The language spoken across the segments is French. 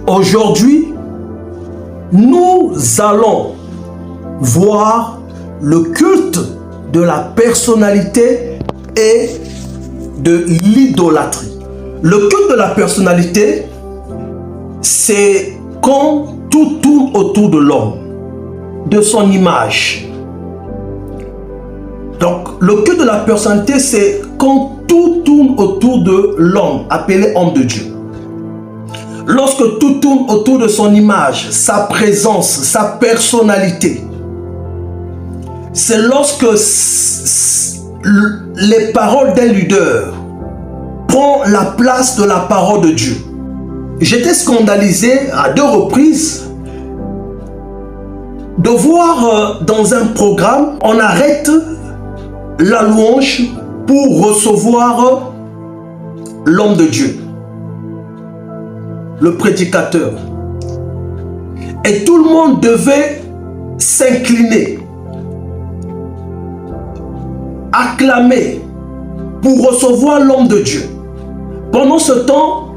Aujourd'hui, nous allons voir le culte de la personnalité et de l'idolâtrie. Le culte de la personnalité, c'est quand tout tourne autour de l'homme, de son image. Donc, le culte de la personnalité, c'est quand tout tourne autour de l'homme, appelé homme de Dieu. Lorsque tout tourne autour de son image, sa présence, sa personnalité, c'est lorsque les paroles d'un leader prennent la place de la parole de Dieu. J'étais scandalisé à 2 reprises de voir dans un programme, on arrête la louange pour recevoir l'homme de Dieu, le prédicateur. Et tout le monde devait s'incliner, acclamer pour recevoir l'homme de Dieu. Pendant ce temps,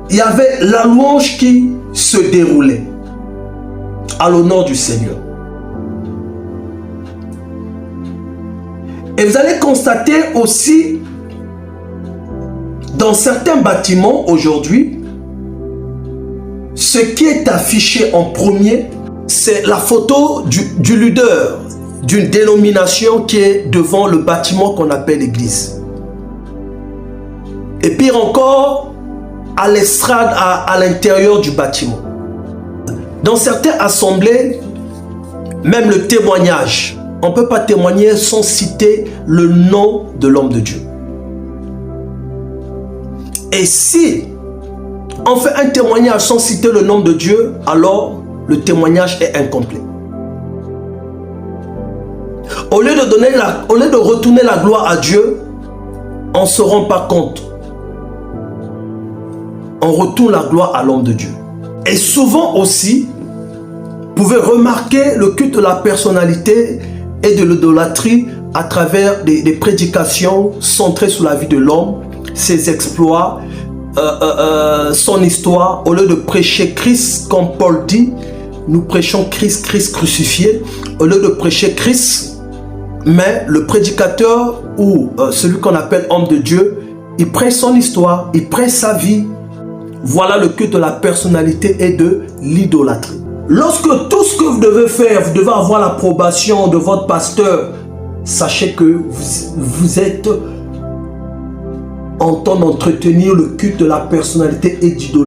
il y avait la louange qui se déroulait à l'honneur du Seigneur. Et vous allez constater aussi dans certains bâtiments aujourd'hui, ce qui est affiché en premier, c'est la photo du leader d'une dénomination qui est devant le bâtiment qu'on appelle l'église. Et pire encore, à l'estrade, à l'intérieur du bâtiment. Dans certaines assemblées, même le témoignage, on ne peut pas témoigner sans citer le nom de l'homme de Dieu. Et si on fait un témoignage sans citer le nom de Dieu, alors le témoignage est incomplet. Au lieu de retourner la gloire à Dieu, on ne se rend pas compte. On retourne la gloire à l'homme de Dieu. Et souvent aussi, vous pouvez remarquer le culte de la personnalité et de l'idolâtrie à travers des prédications centrées sur la vie de l'homme, ses exploits, son histoire. Au lieu de prêcher Christ, comme Paul dit, nous prêchons Christ crucifié. Au lieu de prêcher Christ, mais le prédicateur ou celui qu'on appelle homme de Dieu, il prêche son histoire, il prêche sa vie. Voilà le culte de la personnalité et de l'idolâtrie. Lorsque tout ce que vous devez faire, vous devez avoir l'approbation de votre pasteur, sachez que vous êtes en train d'entretenir le culte de la personnalité et d'idolâtrie.